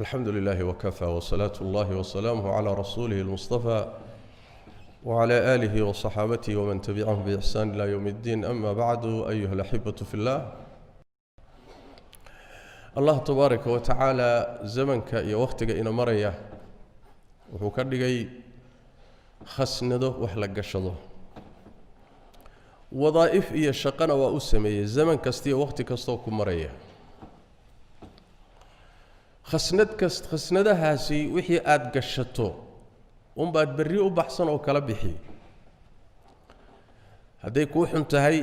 الحمد لله وكفى وصلاة الله وسلامه على رسوله المصطفى وعلى آله وصحابته ومن تبعهم بإحسان إلى يوم الدين. أما بعد أيها الأحبة في الله، الله تبارك وتعالى زمنك يا وقتك إن مريا وحكرني خسنده وحلق الشضو وظائف إيا الشقنا وأسمي زمن كستي وقت كستوكم مريا khasnadahaasi wixii aad gashato baad berri u baxsan oo kala bixi, hadday kuu xun tahay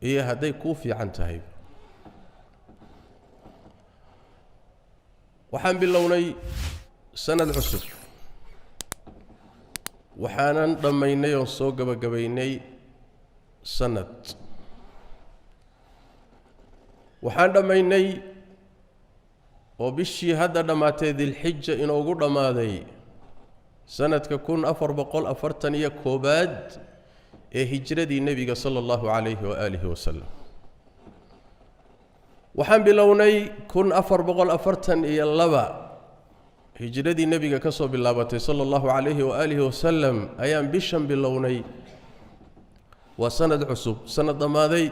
iyo hadday kuu fiican tahay. waxaan bilownay sanad cusub, waxaanan dhammaynay oo soo gabagabaynay sanad. waxaan dhammaynay oo bishii hadda dhamaatay dilxija inoogu dhammaaday sanadka 1441 ee hijradii nebiga sala allahu calayhi waaalihi wasalam. waxaan bilownay 1442 hijradii nebiga ka soo bilaabatay sala allahu calayhi waaalihi wasalam ayaan bishan bilownay. waa sanad cusub, sanad dhammaaday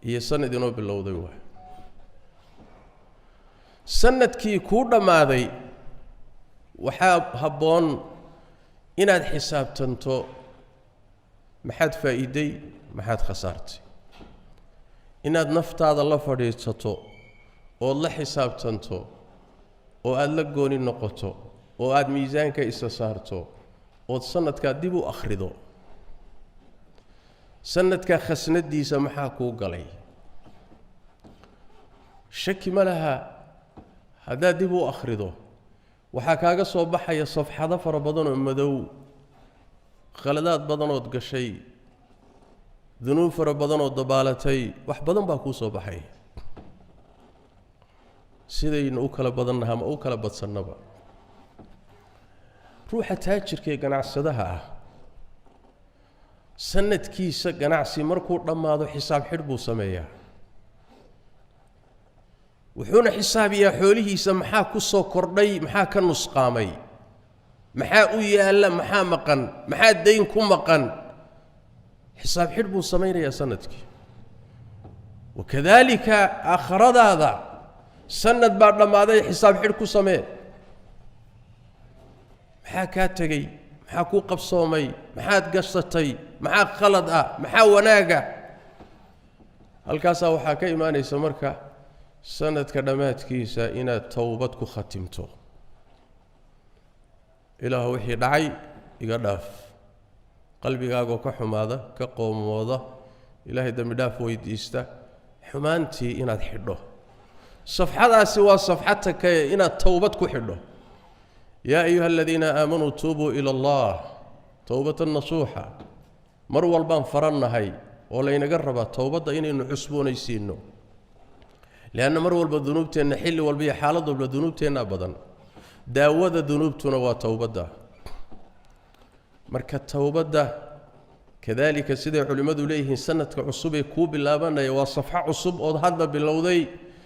iyo sanad inoo bilowday. waa sanadkii kuu dhammaaday waxaa habboon inaad xisaabtanto maxaad faa'iiday maxaad khasaartay, inaad naftaada la fadhiisato ood la xisaabtanto oo aad la gooni noqoto oo aad miisaanka isa saarto ood sanadkaa dib u akhrido. sanadka khasnadiisa maxaa kuu galay? shaki ma laha haddaad dib u akhrido waxaa kaaga soo baxaya safxado fara badan oo madow, khaladaad badanood gashay, dunuub fara badanoo dabaalatay, wax badan baa kuu soo baxay. sidaynu u kala badannaha ama u kala badsannaba. ruuxa taajirka ee ganacsadaha ah sanadkiisa ganacsi markuu dhammaado xisaab xidh buu sameeyaa. wuxuuna xisaabiyaa xoolihiisa maxaa ku soo kordhay, maxaa ka nusqaamay, maxaa u yaalla, maxaa maqan, maxaa dayn ku maqan. xisaab xidh buu samaynayaa sanadkii. wakadaalika aakhiradaada sanad baa dhammaaday, xisaab xidh ku samee. maxaa kaa tegey, maxaa kuu qabsoomay, maxaad gashatay, maxaa khalad ah, maxaa wanaaga. halkaasaa waxaa ka imaanaysa marka sanadka dhammaadkiisa inaad towbad ku khatimto. ilaahu wixii dhacay iga dhaaf, qalbigaagoo ka xumaada, ka qoomooda, ilaahay dembi dhaaf weydiista, xumaantii inaad xidho. safxadaasi waa safxata kee inaad towbad ku xidho. yaa ayuha aladiina aamanuu tuubuu ila allah towbatan nasuuxa. mar walbaan farannahay oo laynaga rabaa towbadda inaynu cusboonaysiinno, لأن مر والب ذنوبتنا حل والبيع حالض والب ذنوبتنا بدن. داود ذنوبتنا وتوبة. مركز توبة كذلك سيد علماء ليه سنة عصبة كوب اللابان يوصفها عصب أو هذا باللوذي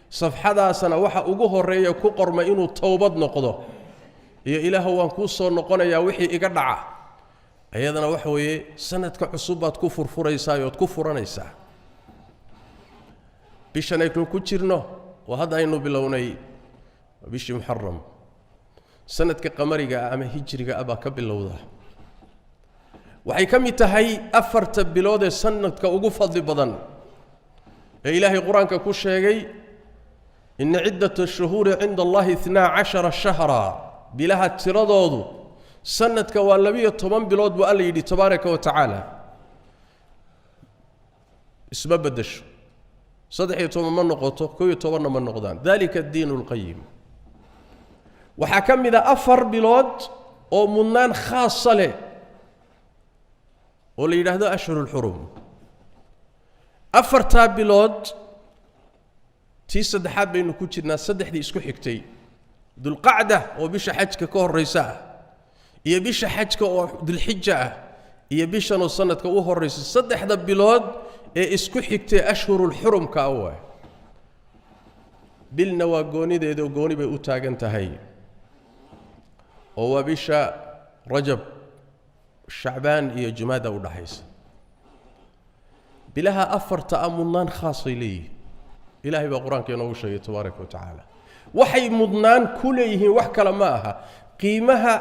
صفحة سنة واحد أجوه الرئي كقر ما إنه توبة نقضه. يا إله وانكوس نقنا يا وحي إقدع. أيضا وحوي سنة عصبة كفر فريسا وتكفر نيسا. bishan aynu ku jirno oo hadda aynu bilownay bishii muharram sanadka qamariga ama hijriga aba ka bilowda. waxay ka mid tahay afarta bilood ee sanadka ugu fadli badan ee ilaahay quraanka ku sheegay in ciddatu shuhuuri 'inda allahi 12 shahra. bilaha tiradoodu sanadka waa 12 bilood buu alla yidhi tabaaraka wa tacaala. isma badasho صدحي توم من نقطه كوي تومنا من نقدان. ذلك الدين القيم. وحكم إذا أفر بلاد أو منان خاصة له ولي هذا أشهر الحرم. أفر تاب بلاد تيسد حاب إنه كوتش الناس صدح دي إسكو حكتي ذو القعدة وبيش حجك كور ريساء يبيش حجك ذو الحجة يبيش أنو سنة كوه الريساء صدح ذا بلاد isku xigtay ashhurul hurum ka awaa. bilna waa goonideedu gooni bay u taagan tahay oo waa bisha rajab shacbaan iyo jumaada u dhaxaysa bilaha afarta mudnaan khaasay leeyihiin ilaahay baa qur-aanka inoogu sheegay tabaaraka wa tacaala waxay mudnaan ku leeyihiin wax kale ma aha qiimaha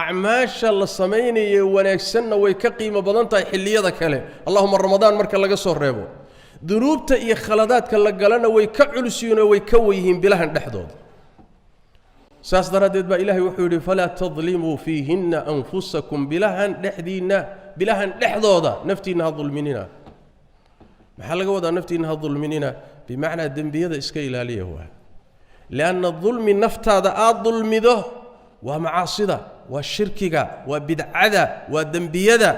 acmaasha la samaynayo wanaagsanna way ka qiimo badan tahay xilliyada kale allahumma ramadaan marka laga soo reebo dunuubta iyo khaladaadka la galana way ka culisiin oo way ka weyhiin bilahan dhexdooda saas daradeed baa ilaahay wuxuu yidhi falaa tadlimuu fiihinna anfusakum bilahan dhexdooda naftiinna ha dulminina maxaa laga wadaa naftiinna ha dulminina bimacnaa dembiyada iska ilaaliya waa lianna dulmi naftaada aad dulmido waa macaasida waa shirkiga waa bidcada waa dembiyada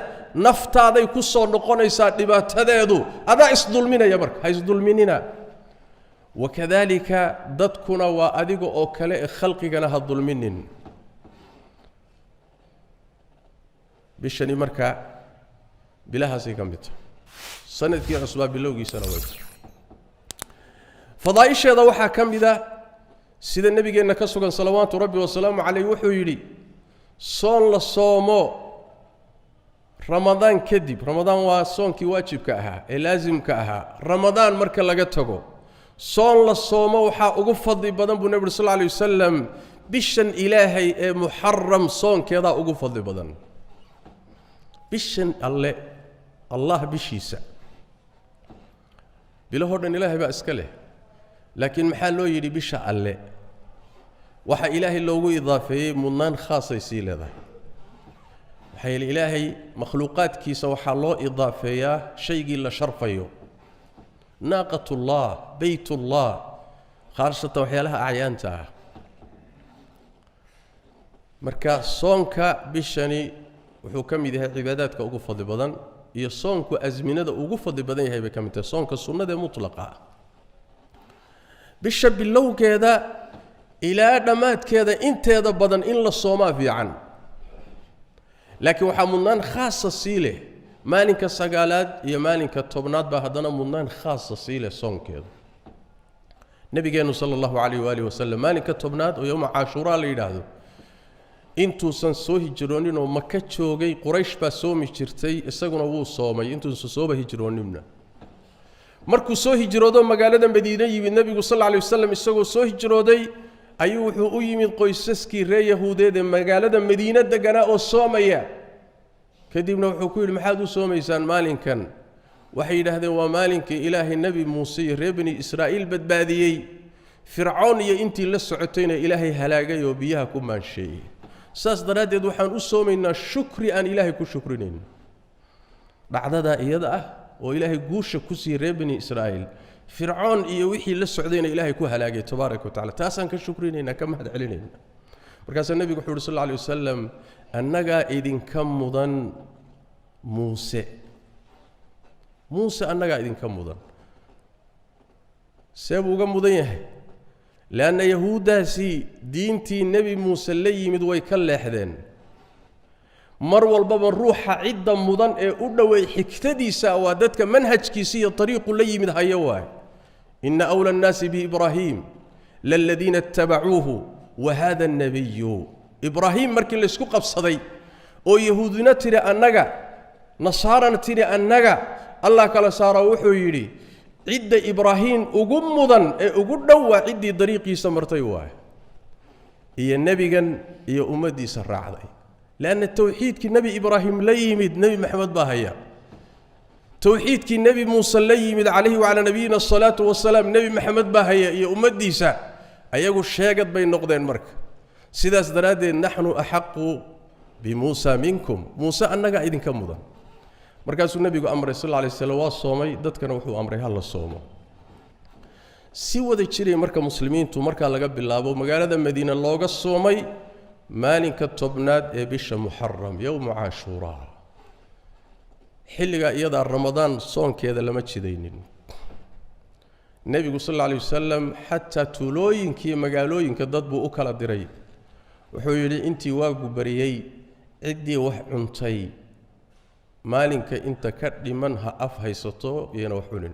naftaaday ku soo noqonaysaa dhibaatadeedu adaa isdulminaya marka ha isdulminina wakadalika dadkuna waa adiga oo kale ee khalqigana ha dulminin bishani marka bilahaasay ka mid tahay sanadkii cusbaa bilowgiisana way fadaa'isheeda waxaa ka mid ah sida nabigeenna ka sugan salawaatu rabbi wasalaamu calayh wuxuu yidhi soon la soomo ramadaan kadib ramadaan waa soonkii waajibka ahaa ee laasimka ahaa ramadaan marka laga tago soon la soomo waxaa ugu fadli badan buu nebigu sal alay wasalam bishan ilaahay ee muxaram soonkeedaa ugu fadli badan bishan allah bishiisa bilahoo dhan ilaahay baa iska leh laakiin maxaa loo yidhi bisha alle waxa ilaahay loogu idaafeeyey mudnaan khaasay sii leedahay maxaa yeele ilaahay makhluuqaadkiisa waxaa loo idaafeeyaa shaygii la sharfayo naaqatullah baytullah khaasatan waxyaalaha acyaanta ah marka soonka bishani wuxuu ka mid yahay cibaadaadka ugu fadli badan iyo soonku asminada ugu fadli badan yahay bay ka mid tahay soonka sunnada ee mutlaqa ah bisha bilowgeeda ilaa dhammaadkeeda inteeda badan in la soomaa fiican laakiin waxaa mudnaan khaasa sii leh maalinka sagaalaad iyo maalinka tobnaad baa haddana mudnaan khaasa sii leh soonkeedu nabigeennu sala allahu calayh waalihi wasalam maalinka tobnaad oo yowma caashuuraa la yidhaahdo intuusan soo hijroonin oo maka joogay quraysh baa soomi jirtay isaguna wuu soomay intuusan sooba hijrooninna markuu soo hijroodo magaalada madiine yimid nebigu sal alla alay wasalam isagoo soo hijrooday ayuu wuxuu u yimid qoysaskii reer yahuudeed ee magaalada madiine deganaa oo soomaya kadibna wuxuu ku yidhi maxaad u soomaysaan maalinkan waxay yidhaahdeen waa maalinkii ilaahay nebi muuse iyo reer bani israa'iil badbaadiyey fircoon iyo intii la socotayna ilaahay halaagay oo biyaha ku maansheeyey saas daraaddeed waxaan u soomaynaa shukri aan ilaahay ku shukrinayn dhacdadaa iyada ah oo ilaahay guusha ku siiyey reer bani israa'iil fircoon iyo wixii la socdayna ilaahay ku halaagay tabaaraka wa tacala taasaan ka shukrinaynaa ka mahad celinaynaa markaasaa nebigu wuxuu uhi sal alla alay wasalam annagaa idinka mudan muuse annagaa idinka mudan see buu uga mudan yahay leanna yahuuddaasi diintii nebi muuse la yimid way ka leexdeen mar walbaba ruuxa cidda mudan ee u dhoweey xigtadiisa waa dadka manhajkiisa iyo ariiqu la yimid hayo waay ina awla annaasi biibraahiim laladiina ittabacuuhu wa hada annabiyu ibraahiim markii laysku qabsaday oo yahuudina tidhi annaga nasaarana tidhi annaga allah kala saaro wuxuu yidhi cidda ibraahiim ugu mudan ee ugu dhow waa ciddii dariiqiisa martay waay iyo nebigan iyo ummaddiisa raacday لأن التوحيد كي نبي إبراهيم لا يمد نبي محمد باهيا توحيد كي نبي موسى لا يمد عليه وعلى نبينا الصلاة والسلام نبي محمد باهيا يا أمدي سا أيقو الشاقد بين نقدين مرك سيداس درادين نحن أحق بموسى منكم موسى أنك إذن كمضا مركز النبي أمر صلى الله عليه وسلم والصومي دت كان وحو أمره هلا الصوم سوى ذي تشري مركز مسلمين تو مركز لقب الله ومقالة المدينة اللوغة الصومي maalinka tobnaad ee bisha muxaram yowma caashuuraa xilligaa iyadaa ramadaan soonkeeda lama jidaynin nebigu sal alla alay wasalam xataa tuulooyinkii magaalooyinka dad buu u kala diray wuxuu yidhi intii waagu bariyey ciddii wax cuntay maalinka inta ka dhiman ha af haysato iyana wax cunin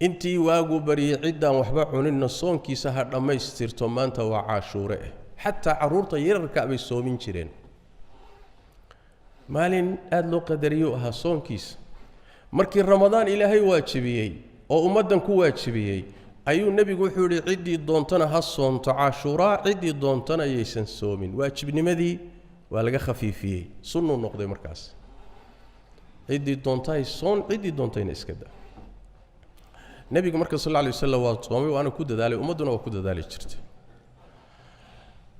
intii waagu bari ciidan waxba cunina soonkiisa ha dhamaystirto maanta waa caashuure hatta caruurta yararka ay soomin jireen maalin aad loo qadariyo aha soonkiisa markii ramadaan ilaahay waajibiyay oo ummadan ku waajibiyay ayuu nabigu wuxuu yiri cidii doontana ha soonto caashuura cidii doontana aysan soomin waajibnimadii waa laga khafiifiyay sunnu noqday markaas cidii doontay soon cidii doontayna iska daa nabiga marka sallallahu alayhi wasallam waa soomay waana ku dadaalay ummaduna waa ku dadaali jirtay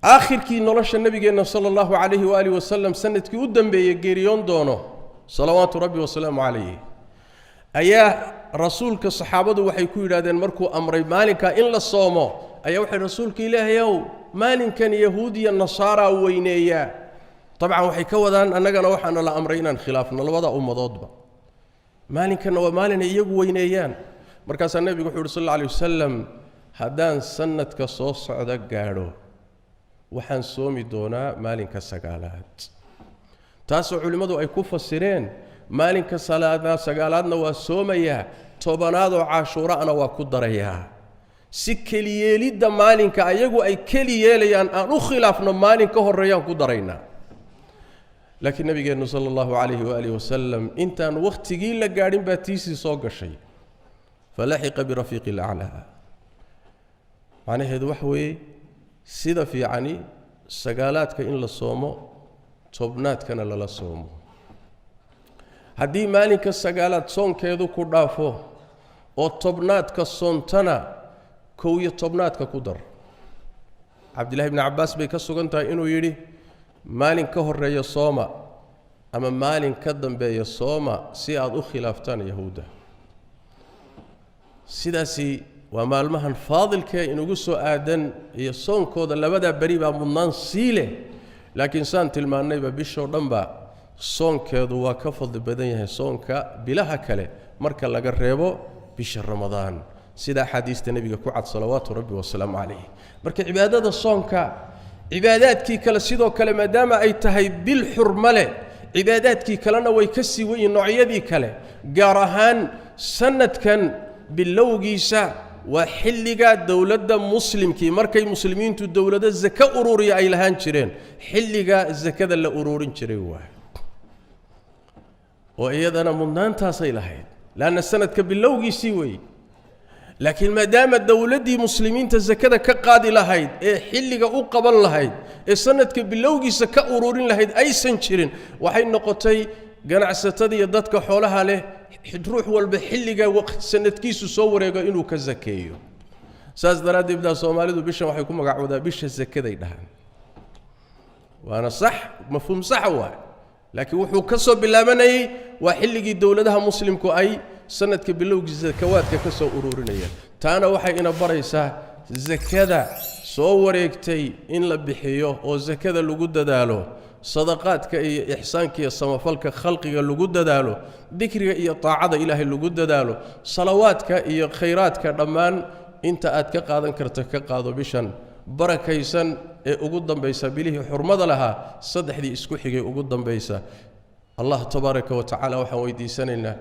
aakhirkii nolosha nabigeena sallallahu alayhi wa alihi wasallam sanadkii u dambeeyay geeriyoon doono salawaatu rabbi wa salaamu alayhi ayaa rasuulka saxaabadu waxay ku yiraahdeen markuu amray maalinka in la soomo ayaa waxay rasuulka ilaahayow maalinkan yahuudiya nasaara weyneeya طبعا waxay ka wadaan annagana waxaana la amray inaan khilaafno labada ummadoodba maalinkan waa maalin iyagu weyneeyaan markaas nabigu wuxuu sallallahu alayhi wasallam hadaan sanadka soo socda gaadho waxaan soomi doonaa maalinka sagaalaad taasoo culimadu ay ku fasireen maalinka salaada sagaalaadna waa soomaya tobanaad oo caashuuraana waa ku darayaa si kaliyeelida maalinka ayagu ay kaliyeelayaan aan u khilaafno maalinka horeeyaan ku daraynaa laakiin nabigeena sallallahu alayhi wa alihi wasallam intaan waqtigii la gaadhin baa tiisi soo gashay falahiqa bi rafiqil a'la macnaheedu wax weeye sida fiicani sagaalaadka in la soomo tobnaadkana la soomo haddii maalinka sagaalaad soonkeedu ku dhaafo oo tobnaadka soontana kow iyo tobnaadka ku dar Abdullah ibn Abbas bay ka sugan tahay inuu yiri maalin ka horeeya sooma ama maalin ka dambeeya sooma si aad u khilaaftaan yahuuda sidaasi waa maalmahan faadilka inugu soo aadan iyo soonkooda labada bari baa mudnaan siile laakiin saan tilmaanayba bisho dhanba soonkeedu waa ka fadli badan yahay soonka bilaha kale marka laga reebo bisha ramadaan sida xadiista nabiga ku cad salawaatu rabbi wa salaam alayhi marka cibaadada soonka cibaadaadkii kale sidoo kale maadaama ay tahay bil xurmale cibaadaadkii kalena way ka sii weyn noocyadii kale gaar ahaan sanadkan bilowgiisa waa xilliga dawladda muslimkii markay muslimiintu dawladda zaka ururiya ay lahaan jireen xilliga zakada la ururin jiray waa oo iyadana mudnaantaas ay lahayd laana sanadka bilowgiisii way laakiin maadaama dawladdii muslimiinta zakada ka qaadi lahayd ee xilliga u qaban lahayd ee sanadka bilowgiisa ka ururin lahayd aysan jirin waxay noqotay ganacsatada iyo dadka xoolaha leh ruux walba xilliga sanadkiisu soo wareego inuu ka zakeeyo saas daraaddeed Soomaalidu bishan waxay ku magacoodaa bisha zakaday dhahan waana sax mafhuum sax waa laakiin wuxuu ka soo bilaabanayay waa xilligii dawladaha muslimku ay sanadka bilowgiisa zakawaadka ka soo ururinayaan taana waxay ina baraysaa zakada soo wareegtay in la bixiyo oo zakada lagu dadaalo sadaqaadka iyo ihsaanka iyo samafalka khalqiga lagu dadaalo dhikriga iyo taacada ilaahay lagu dadaalo salawaadka iyo khayraadka dhammaan inta aad ka qaadan karto ka qaado bishan barakaysan ee ugu dambaysa bilihii xurmada lahaa saddexdii isku xigay ugu dambaysa Allah tabaaraka wa taala waxaan weydiisanaynaa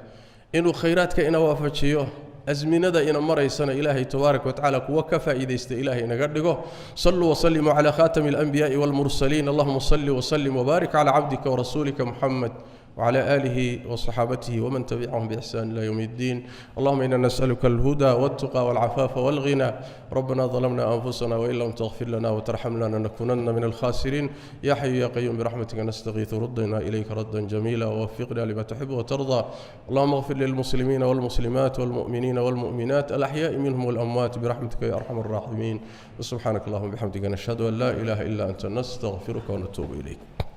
inuu khayraadka ina waafajiyo azminada ina maraysana ilaahay tabaaraka wa taala kuwa ka faa'iideysta ilaahay inaga dhigo sallu wa sallimu ala khatamil anbiya'i wal mursalin allahumma salli wa sallim wa barik ala 'abdika wa rasulika muhammad وعلى آله وصحابته ومن تبعهم بإحسان إلى يوم الدين اللهم إنا نسألك الهدى والتقى والعفاف والغنى ربنا ظلمنا أنفسنا وإن لم تغفر لنا وترحمنا لنكونن من الخاسرين يا حي يا قيوم برحمتك نستغيث ردنا إليك ردا جميلا ووفقنا لما تحب وترضى اللهم اغفر للمسلمين والمسلمات والمؤمنين والمؤمنات الأحياء منهم والأموات برحمتك يا أرحم الراحمين وسبحانك اللهم وبحمدك نشهد أن لا إله إلا أنت نستغفرك ونتوب إليك